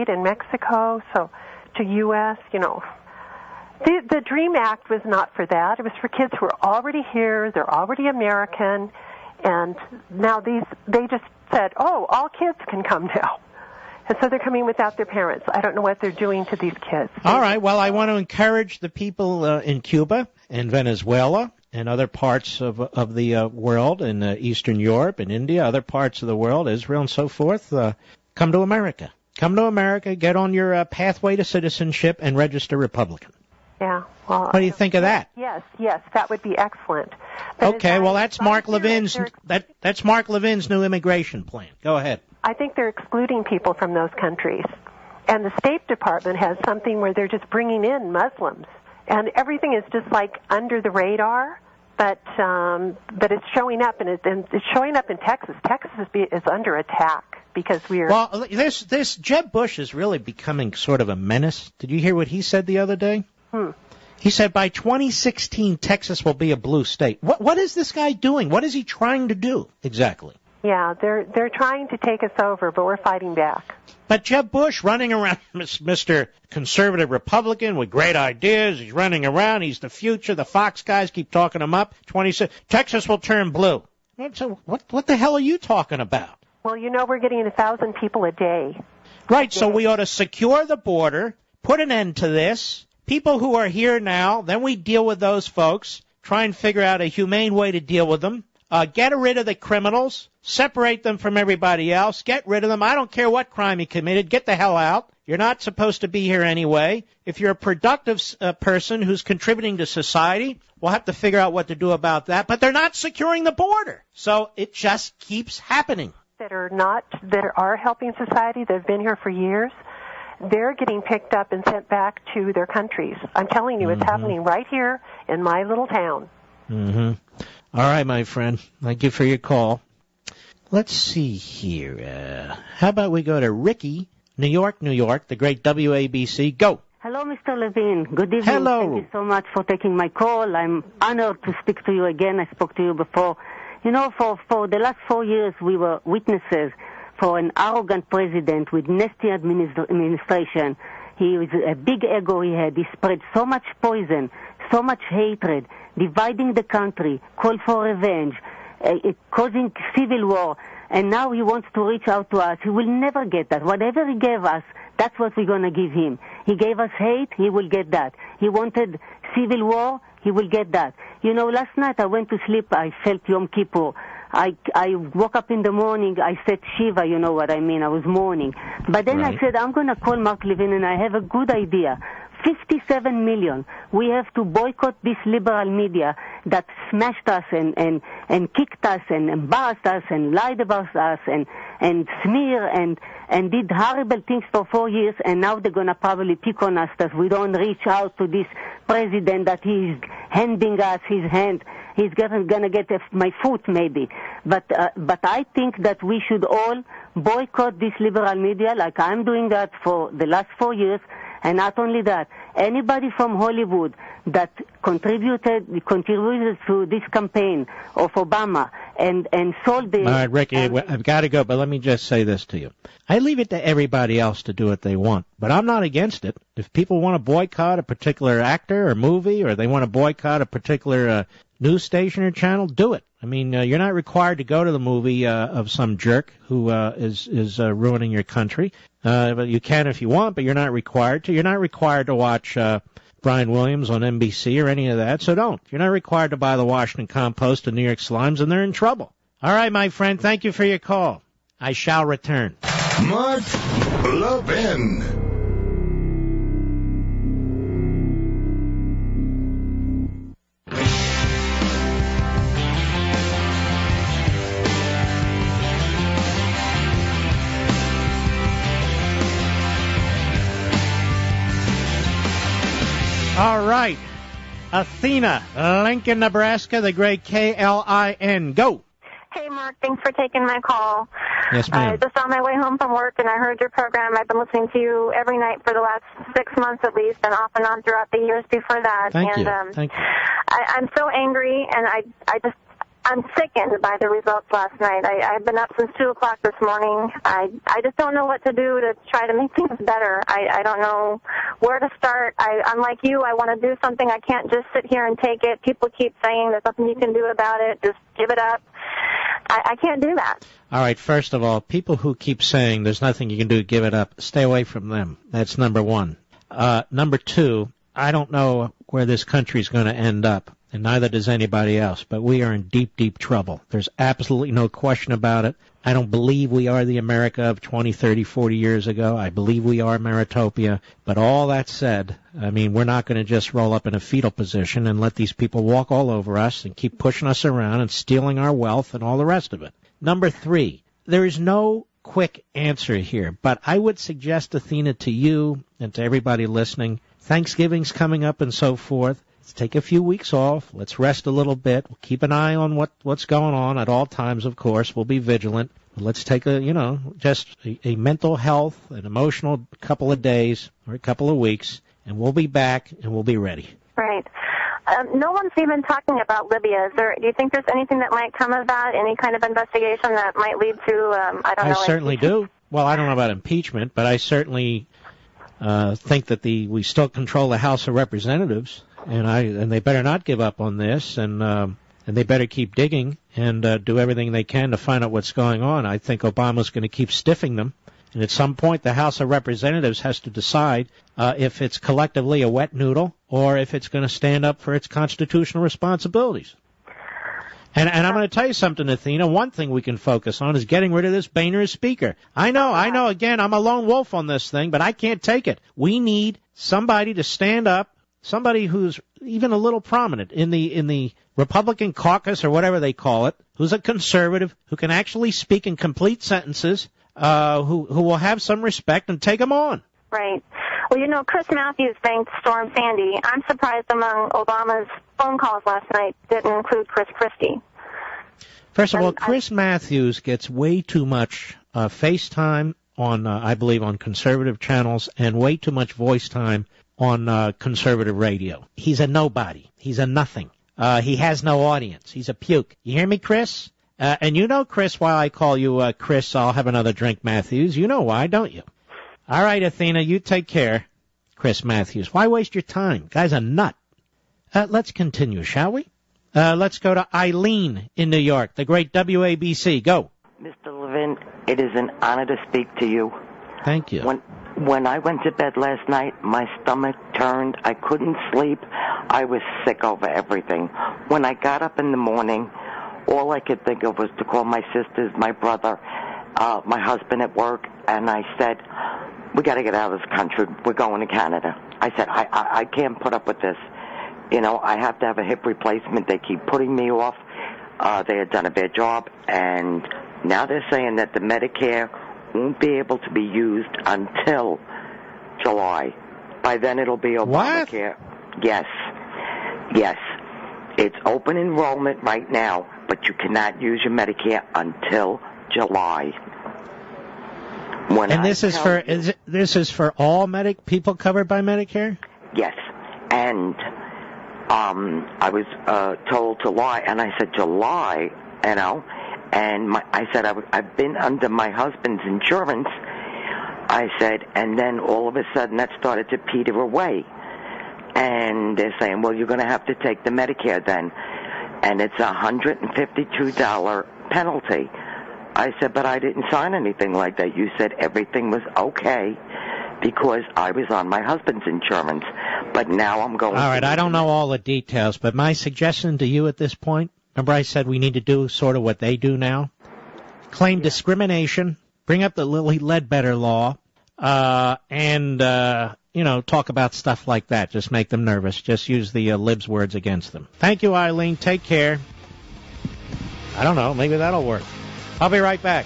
trade in Mexico, so to U.S., The DREAM Act was not for that. It was for kids who are already here, they're already American, and now they just said, oh, all kids can come now. And so they're coming without their parents. I don't know what they're doing to these kids. All right, well, I want to encourage the people in Cuba and Venezuela and other parts of the world, in Eastern Europe and India, other parts of the world, Israel and so forth, come to America. Come to America, get on your pathway to citizenship, and register Republican. Yeah. Well, what do you think of that? Yes, that would be excellent. But okay, well, that's Mark Levin's that's Mark Levin's new immigration plan. Go ahead. I think they're excluding people from those countries. And the State Department has something where they're just bringing in Muslims. And everything is just like under the radar, but it's showing up, and it's showing up in Texas. Texas is under attack because we're... Well, this Jeb Bush is really becoming sort of a menace. Did you hear what he said the other day? He said by 2016, Texas will be a blue state. What is this guy doing? What is he trying to do exactly? Yeah, they're trying to take us over, but we're fighting back. But Jeb Bush running around, Mr. Conservative Republican with great ideas. He's running around. He's the future. The Fox guys keep talking him up. Texas will turn blue. What the hell are you talking about? Well, we're getting 1,000 people a day. Right, so we ought to secure the border, put an end to this. People who are here now, then we deal with those folks, try and figure out a humane way to deal with them. Get rid of the criminals, separate them from everybody else, get rid of them. I don't care what crime he committed, get the hell out. You're not supposed to be here anyway. If you're a productive person who's contributing to society, we'll have to figure out what to do about that. But they're not securing the border, so it just keeps happening. That are helping society, that have been here for years, they're getting picked up and sent back to their countries. I'm telling you, it's happening right here in my little town. All right, my friend. Thank you for your call. Let's see here. How about we go to Ricky, New York, the great WABC. Go. Hello, Mr. Levin. Good evening. Hello. Thank you so much for taking my call. I'm honored to speak to you again. I spoke to you before. For the last 4 years, we were witnesses for an arrogant president with nasty administration. He was a big ego he had. He spread so much poison, so much hatred, dividing the country, called for revenge, causing civil war, and now he wants to reach out to us. He will never get that. Whatever he gave us, that's what we're going to give him. He gave us hate, he will get that. He wanted civil war, he will get that. Last night I went to sleep, I felt Yom Kippur. I woke up in the morning, I said Shiva, you know what I mean, I was mourning. But then I said, I'm going to call Mark Levin, and I have a good idea. 57 million. We have to boycott this liberal media that smashed us and kicked us and embarrassed us and lied about us and smear and did horrible things for 4 years, and now they're going to probably pick on us that we don't reach out to this president, that he's handing us his hand. He's going to get my foot maybe. But I think that we should all boycott this liberal media like I'm doing that for the last 4 years. And not only that, anybody from Hollywood that contributed to this campaign of Obama and sold the... All right, Ricky, I've got to go, but let me just say this to you. I leave it to everybody else to do what they want, but I'm not against it. If people want to boycott a particular actor or movie, or they want to boycott a particular news station or channel, do it. I mean, you're not required to go to the movie of some jerk who is ruining your country. But you can if you want, but you're not required to. You're not required to watch Brian Williams on NBC or any of that, so don't. You're not required to buy the Washington Compost and New York Slimes, and they're in trouble. All right, my friend, thank you for your call. I shall return. Mark Levin. All right. Athena, Lincoln, Nebraska, the great KLIN. Go. Hey, Mark. Thanks for taking my call. Yes, ma'am. Just on my way home from work, and I heard your program. I've been listening to you every night for the last 6 months at least, and off and on throughout the years before that. Thank you. I'm so angry, and I'm sickened by the results last night. I've been up since 2 o'clock this morning. I just don't know what to do to try to make things better. I don't know where to start. I'm like you. I want to do something. I can't just sit here and take it. People keep saying there's nothing you can do about it. Just give it up. I can't do that. All right, first of all, people who keep saying there's nothing you can do, give it up, stay away from them. That's number one. Number two, I don't know where this country's going to end up, and neither does anybody else, but we are in deep, deep trouble. There's absolutely no question about it. I don't believe we are the America of 20, 30, 40 years ago. I believe we are Maritopia. But all that said, I mean, we're not going to just roll up in a fetal position and let these people walk all over us and keep pushing us around and stealing our wealth and all the rest of it. Number three, there is no quick answer here, but I would suggest, Athena, to you and to everybody listening, Thanksgiving's coming up and so forth. Let's take a few weeks off. Let's rest a little bit. We'll keep an eye on what's going on at all times, of course. We'll be vigilant. Let's take just a mental health and emotional couple of days or a couple of weeks, and we'll be back and we'll be ready. Right. No one's even talking about Libya. Do you think there's anything that might come of that, any kind of investigation that might lead to, I certainly do. Well, I don't know about impeachment, but I certainly think that we still control the House of Representatives, and they better not give up on this, and they better keep digging and do everything they can to find out what's going on. I think Obama's going to keep stiffing them, and at some point the House of Representatives has to decide if it's collectively a wet noodle or if it's going to stand up for its constitutional responsibilities. And I'm going to tell you something, Athena. One thing we can focus on is getting rid of this Boehner as Speaker. I know, again, I'm a lone wolf on this thing, but I can't take it. We need somebody to stand up, somebody who's even a little prominent in the Republican caucus or whatever they call it, who's a conservative, who can actually speak in complete sentences, who will have some respect and take them on. Right. Well, Chris Matthews thanked Storm Sandy. I'm surprised among Obama's phone calls last night didn't include Chris Christie. First of all, Chris Matthews gets way too much FaceTime on, I believe, on conservative channels and way too much voice time on conservative radio. He's a nobody. He's a nothing. He has no audience. He's a puke. You hear me, Chris? And Chris, why I call you Chris, I'll have another drink, Matthews. You know why, don't you? All right, Athena, you take care. Chris Matthews. Why waste your time? Guy's a nut. Let's continue, shall we? Let's go to Eileen in New York, the great WABC. Go. Mr. Levin, it is an honor to speak to you. Thank you. When I went to bed last night, my stomach turned. I couldn't sleep. I was sick over everything. When I got up in the morning, all I could think of was to call my sisters, my brother, my husband at work, and I said, we got to get out of this country. We're going to Canada. I said, I can't put up with this. I have to have a hip replacement. They keep putting me off. They had done a bad job, and now they're saying that the Medicare won't be able to be used until July. By then it'll be Obamacare. What? Yes. It's open enrollment right now, but you cannot use your Medicare until July. This is for all people covered by Medicare? Yes. And I was told July, and I said July, and I said I've been under my husband's insurance. I said, and then all of a sudden that started to peter away. And they're saying, well, you're going to have to take the Medicare then. And it's a $152 penalty. I said, but I didn't sign anything like that. You said everything was okay because I was on my husband's insurance. But now I'm going... All right, I don't know all the details, but my suggestion to you at this point, remember I said we need to do sort of what they do now? Claim discrimination, bring up the Lilly Ledbetter law, and talk about stuff like that. Just make them nervous. Just use the libs words against them. Thank you, Eileen. Take care. I don't know. Maybe that'll work. I'll be right back.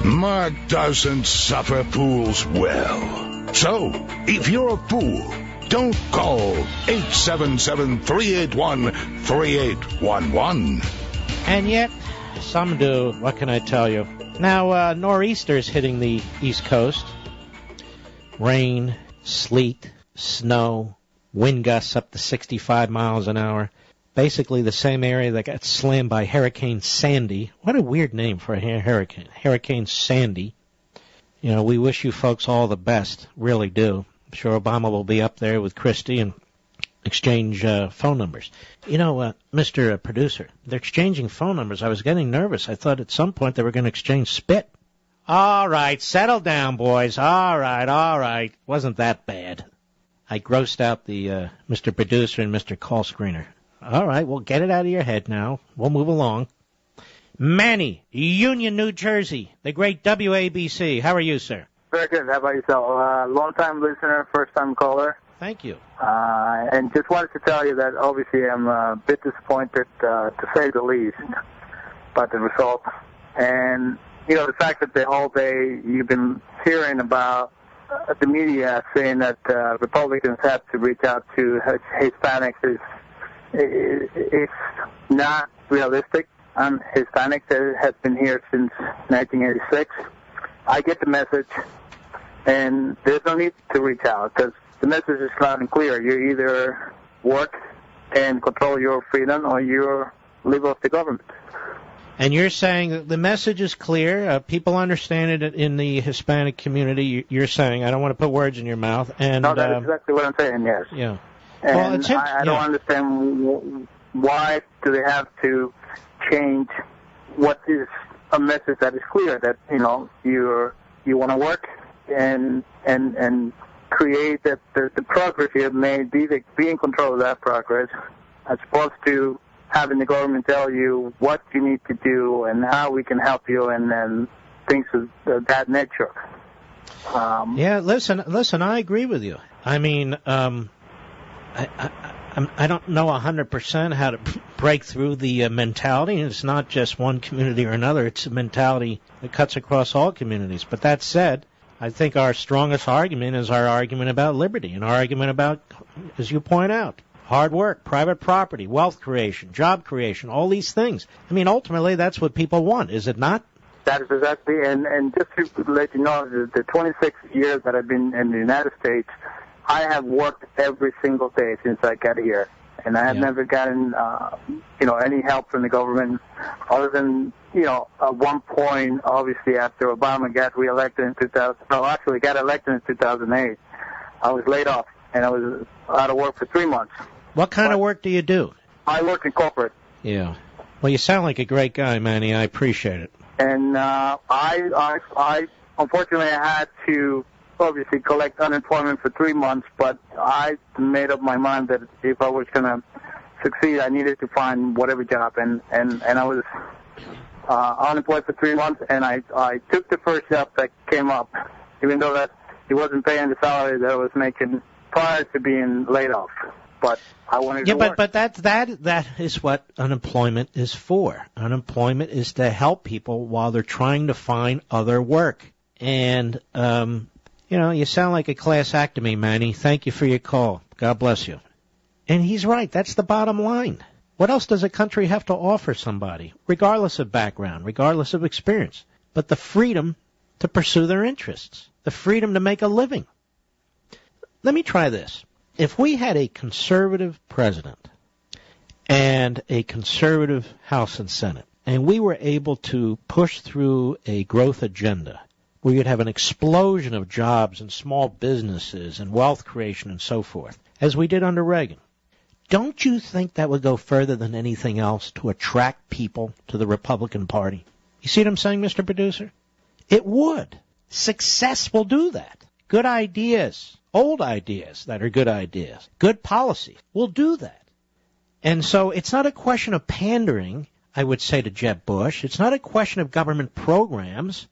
Mark doesn't suffer fools well. So, if you're a fool, Don't call 877-381-3811. And yet, some do. What can I tell you? Now, nor'easter's hitting the East Coast. Rain, sleet, snow, wind gusts up to 65 miles an hour. Basically the same area that got slammed by Hurricane Sandy. What a weird name for a hurricane. Hurricane Sandy. You know, we wish you folks all the best. Really do. I'm sure Obama will be up there with Christie and exchange phone numbers. You know, Mr. Producer, they're exchanging phone numbers. I was getting nervous. I thought at some point they were going to exchange spit. All right, settle down, boys. All right. Wasn't that bad. I grossed out the Mr. Producer and Mr. Call Screener. All right, well, get it out of your head now. We'll move along. Manny, Union, New Jersey, the great WABC. How are you, sir? Very good. How about yourself? Long-time listener, first-time caller. Thank you. And just wanted to tell you that obviously I'm a bit disappointed, to say the least, about the results. And, you know, the fact that the whole day you've been hearing about the media saying that Republicans have to reach out to Hispanics it's not realistic. I'm Hispanic that has been here since 1986. I get the message, and there's no need to reach out because the message is loud and clear. You either work and control your freedom or you live off the government. And you're saying that the message is clear. People understand it in the Hispanic community. You're saying, I don't want to put words in your mouth. And no, that's exactly what I'm saying, yes. Yeah. And well, I don't understand why do they have to change what is a message that is clear, that, you know, you want to work and create the progress you have made, be in control of that progress, as opposed to having the government tell you what you need to do and how we can help you and things of that nature. Yeah, listen, I agree with you. I mean, I don't know 100% how to break through the mentality. It's not just one community or another. It's a mentality that cuts across all communities. But that said, I think our strongest argument is our argument about liberty and our argument about, as you point out, hard work, private property, wealth creation, job creation, all these things. I mean, ultimately, that's what people want, is it not? That is exactly, and just to let you know, the 26 years that I've been in the United States, I have worked every single day since I got here, and I have never gotten, any help from the government, other than, at one point, obviously, after Obama got elected in 2008, I was laid off, and I was out of work for 3 months. What kind of work do you do? I work in corporate. Yeah. Well, you sound like a great guy, Manny. I appreciate it. And I unfortunately, I had to obviously collect unemployment for 3 months, but I made up my mind that if I was going to succeed, I needed to find whatever job, and I was unemployed for 3 months, and I took the first job that came up, even though that it wasn't paying the salary that I was making prior to being laid off. But I wanted to work. But that is what unemployment is for. Unemployment is to help people while they're trying to find other work. And you sound like a class act to me, Manny. Thank you for your call. God bless you. And he's right. That's the bottom line. What else does a country have to offer somebody, regardless of background, regardless of experience, but the freedom to pursue their interests, the freedom to make a living? Let me try this. If we had a conservative president and a conservative House and Senate, and we were able to push through a growth agenda, where you'd have an explosion of jobs and small businesses and wealth creation and so forth, as we did under Reagan, don't you think that would go further than anything else to attract people to the Republican Party? You see what I'm saying, Mr. Producer? It would. Success will do that. Good ideas, old ideas that are good ideas, good policy will do that. And so it's not a question of pandering, I would say, to Jeb Bush. It's not a question of government programs.